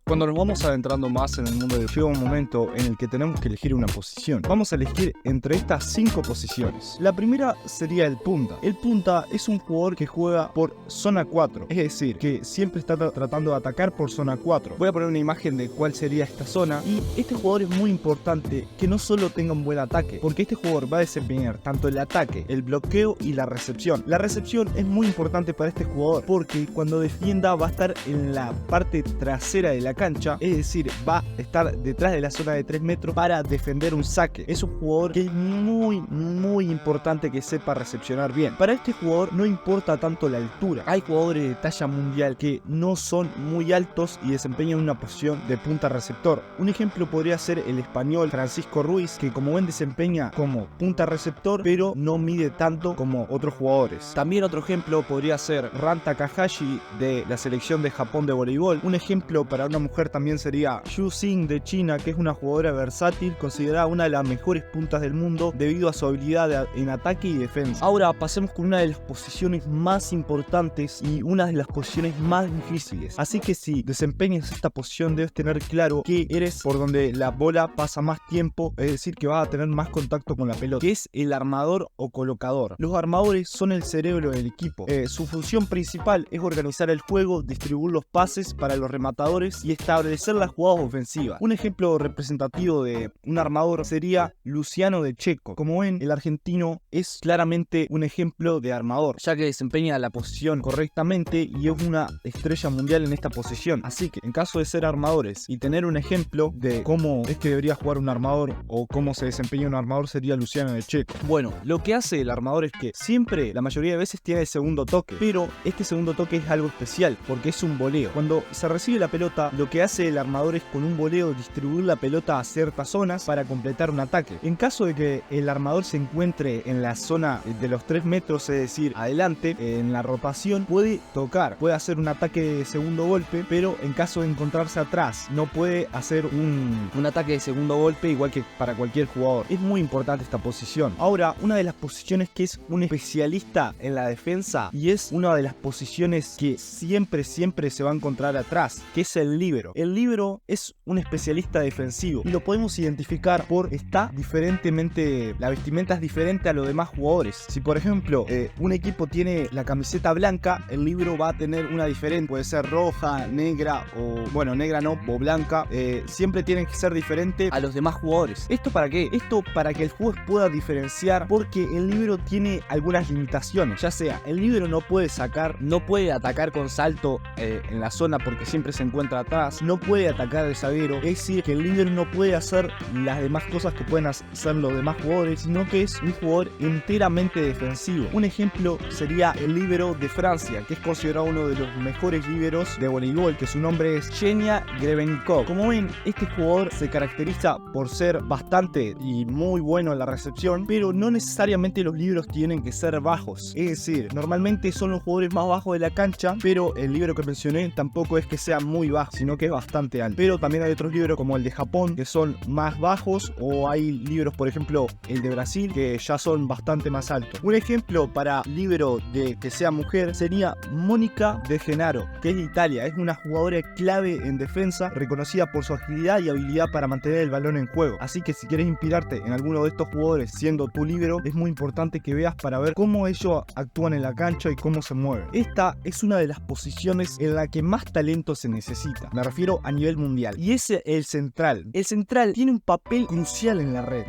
Cuando nos vamos adentrando más en el mundo del juego, llega un momento en el que tenemos que elegir una posición. Vamos a elegir entre estas 5 posiciones. La primera sería el punta. El punta es un jugador que juega por zona 4, es decir, que siempre está tratando de atacar por zona 4. Voy a poner una imagen de cuál sería esta zona. Y este jugador es muy importante que no solo tenga un buen ataque, porque este jugador va a desempeñar tanto el ataque, el bloqueo y la recepción. La recepción es muy importante para este jugador, porque cuando defienda va a estar en la parte trasera de la cancha, es decir, va a estar detrás de la zona de 3 metros para defender un saque. Es un jugador que es muy importante que sepa recepcionar bien. Para este jugador no importa tanto la altura. Hay jugadores de talla mundial que no son muy altos y desempeñan una posición de punta receptor. Un ejemplo podría ser el español Francisco Ruiz, que como ven desempeña como punta receptor, pero no mide tanto como otros jugadores. También otro ejemplo podría ser Ran Takahashi de la selección de Japón de voleibol. Un ejemplo para una mujer también sería Xu Xing de China, que es una jugadora versátil, considerada una de las mejores puntas del mundo debido a su habilidad en ataque y defensa. Ahora pasemos con una de las posiciones más importantes y una de las posiciones más difíciles. Así que si desempeñas esta posición debes tener claro que eres por donde la bola pasa más tiempo, es decir, que vas a tener más contacto con la pelota, que es el armador o colocador. Los armadores son el cerebro del equipo. Su función principal es organizar el juego, distribuir los pases para los rematadores y establecer las jugadas ofensivas. Un ejemplo representativo de un armador sería Luciano de Checo. Como ven, el argentino es claramente un ejemplo de armador, ya que desempeña la posición correctamente y es una estrella mundial en esta posición. Así que en caso de ser armadores y tener un ejemplo de cómo es que debería jugar un armador o cómo se desempeña un armador, sería Luciano de Checo. Bueno, lo que hace el armador es que siempre, la mayoría de veces, tiene el segundo toque, pero este segundo toque es algo especial porque es un voleo. Cuando se recibe la pelota, lo que hace el armador es con un voleo distribuir la pelota a ciertas zonas para completar un ataque. En caso de que el armador se encuentre en la zona de los 3 metros, es decir, adelante, en la rotación, puede tocar, puede hacer un ataque de segundo golpe, pero en caso de encontrarse atrás, no puede hacer un ataque de segundo golpe igual que para cualquier jugador. Es muy importante esta posición. Ahora, una de las posiciones que es un especialista en la defensa y es una de las posiciones que siempre se va a encontrar atrás, que es el líbero. El líbero es un especialista defensivo y lo podemos identificar por la vestimenta es diferente a los demás jugadores. Si por ejemplo un equipo tiene la camiseta blanca, el líbero va a tener una diferente, puede ser roja, negra o bueno, negra no, o blanca. Siempre tienen que ser diferente a los demás jugadores. ¿Esto para qué? Esto para que el juego pueda diferenciar, porque el líbero tiene algunas limitaciones, ya sea el líbero no puede atacar con salto en la zona porque siempre se encuentra atrás, no puede atacar al zaguero, es decir, que el líbero no puede hacer las demás cosas que pueden hacer los demás jugadores, sino que es un jugador enteramente defensivo. Un ejemplo sería el líbero de Francia, que es considerado uno de los mejores líberos de voleibol, que su nombre es Xenia Grebenikov. Como ven, este jugador se caracteriza por ser bastante y muy bueno en la recepción, pero no necesariamente los líberos tienen que ser bajos, es decir, normalmente son los jugadores más bajos de la cancha, pero el líbero que mencioné tampoco es que sea muy bajo, sino que es bastante alto. Pero también hay otros líberos como el de Japón que son más bajos, o hay líberos, por ejemplo el de Brasil, que ya son bastante más altos. Un ejemplo para líbero de que sea mujer sería Mónica De Genaro, que es de Italia. Es una jugadora clave en defensa, reconocida por su agilidad y habilidad para mantener el balón en juego. Así que si quieres inspirarte en alguno de estos jugadores siendo tu líbero, es muy importante que veas para ver cómo ellos actúan en la cancha y cómo se mueven. Esta es una de las posiciones en la que más talento se necesita, me refiero a nivel mundial, y es el central. El central tiene un papel crucial en la red.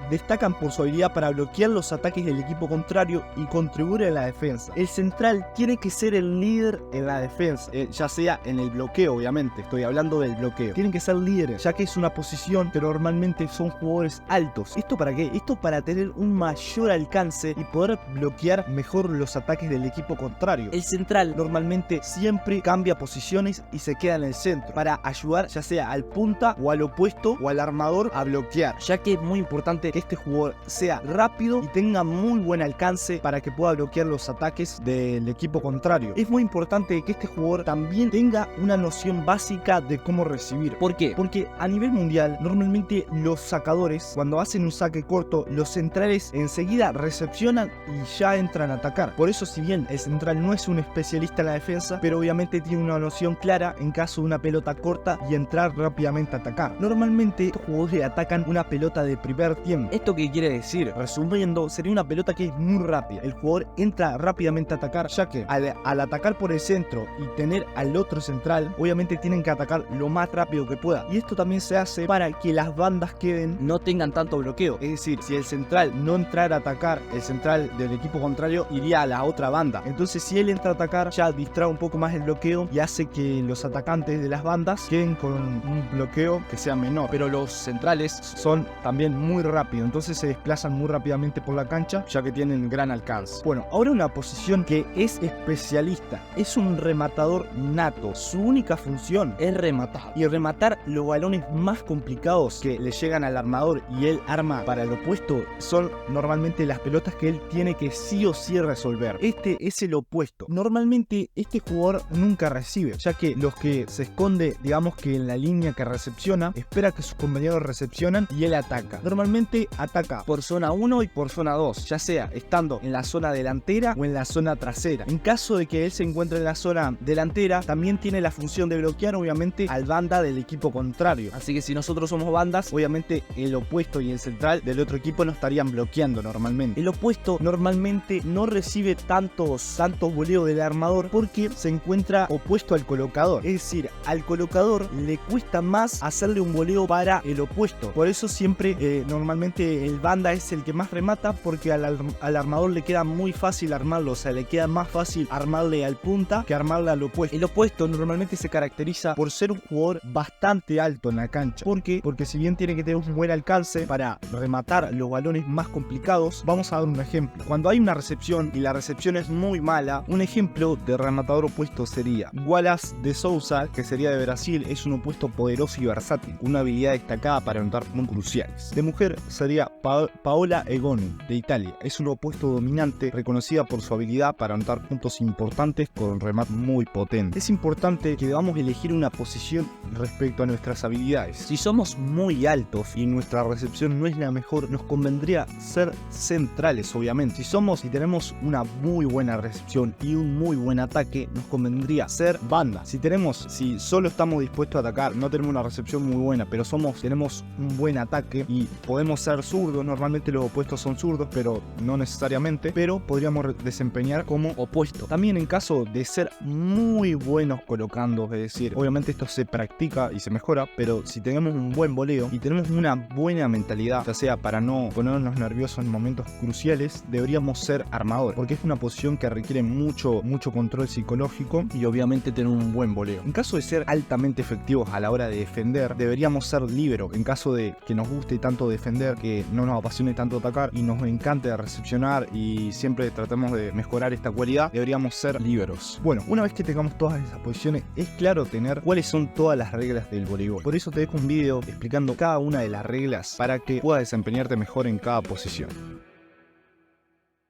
Destacan por su habilidad para bloquear los ataques del equipo contrario y contribuir a la defensa. El central tiene que ser el líder en la defensa, ya sea en el bloqueo, obviamente, estoy hablando del bloqueo. Tienen que ser líderes, ya que es una posición que normalmente son jugadores altos. ¿Esto para qué? Esto para tener un mayor alcance y poder bloquear mejor los ataques del equipo contrario. El central normalmente siempre cambia posiciones y se queda en el centro para ayudar ya sea al punta o al opuesto o al armador a bloquear, ya que es muy importante que este jugador sea rápido y tenga muy buen alcance para que pueda bloquear los ataques del equipo contrario. Es muy importante que este jugador también tenga una noción básica de cómo recibir. ¿Por qué? Porque a nivel mundial normalmente los sacadores, cuando hacen un saque corto, los centrales enseguida recepcionan y ya entran a atacar. Por eso, si bien el central no es un especialista en la defensa, pero obviamente tiene una noción clara en caso de una pelea pelota corta y entrar rápidamente a atacar. Normalmente estos jugadores atacan una pelota de primer tiempo. ¿Esto qué quiere decir? Resumiendo, sería una pelota que es muy rápida. El jugador entra rápidamente a atacar, ya que al atacar por el centro y tener al otro central, obviamente tienen que atacar lo más rápido que pueda. Y esto también se hace para que las bandas no tengan tanto bloqueo. Es decir, si el central no entrara a atacar, el central del equipo contrario iría a la otra banda. Entonces si él entra a atacar, ya distrae un poco más el bloqueo y hace que los atacantes de las bandas queden con un bloqueo que sea menor. Pero los centrales son también muy rápidos, entonces se desplazan muy rápidamente por la cancha, ya que tienen gran alcance. Bueno, ahora una posición que es especialista. Es un rematador nato. Su única función es rematar. Y rematar los balones más complicados que le llegan al armador y él arma para el opuesto son normalmente las pelotas que él tiene que sí o sí resolver. Este es el opuesto. Normalmente este jugador nunca recibe, ya que los que se esconde, digamos que en la línea que recepciona, espera que sus compañeros recepcionan y él ataca. Normalmente ataca por zona 1 y por zona 2, ya sea estando en la zona delantera o en la zona trasera. En caso de que él se encuentre en la zona delantera, también tiene la función de bloquear obviamente al banda del equipo contrario. Así que si nosotros somos bandas, obviamente el opuesto y el central del otro equipo no estarían bloqueando normalmente. El opuesto normalmente no recibe tantos voleos del armador porque se encuentra opuesto al colocador. Es decir, al colocador le cuesta más hacerle un voleo para el opuesto. Por eso siempre normalmente el banda es el que más remata, porque al armador le queda muy fácil armarlo. O sea, le queda más fácil armarle al punta que armarle al opuesto. El opuesto normalmente se caracteriza por ser un jugador bastante alto en la cancha. ¿Por qué? Porque si bien tiene que tener un buen alcance para rematar los balones más complicados, vamos a dar un ejemplo. Cuando hay una recepción y la recepción es muy mala, un ejemplo de rematador opuesto sería Wallace de Souza, que sería de Brasil. Es un opuesto poderoso y versátil, con una habilidad destacada para anotar puntos cruciales. De mujer sería Paola Egonu, de Italia. Es un opuesto dominante, reconocida por su habilidad para anotar puntos importantes con un remate muy potente. Es importante que debamos elegir una posición respecto a nuestras habilidades. Si somos muy altos y nuestra recepción no es la mejor, nos convendría ser centrales, obviamente. Si tenemos una muy buena recepción y un muy buen ataque, nos convendría ser banda. Si solo estamos dispuestos a atacar, no tenemos una recepción muy buena, pero tenemos un buen ataque y podemos ser zurdos. Normalmente los opuestos son zurdos, pero no necesariamente, pero podríamos desempeñar como opuesto. También en caso de ser muy buenos colocando, es decir, obviamente esto se practica y se mejora, pero si tenemos un buen voleo y tenemos una buena mentalidad, ya sea para no ponernos nerviosos en momentos cruciales, deberíamos ser armador, porque es una posición que requiere mucho control psicológico y obviamente tener un buen voleo. En caso de ser altamente efectivos a la hora de defender, deberíamos ser líbero. En caso de que nos guste tanto defender, que no nos apasione tanto atacar y nos encante recepcionar y siempre tratamos de mejorar esta cualidad, deberíamos ser líberos. Bueno, una vez que tengamos todas esas posiciones, es claro tener cuáles son todas las reglas del voleibol. Por eso te dejo un video explicando cada una de las reglas para que puedas desempeñarte mejor en cada posición.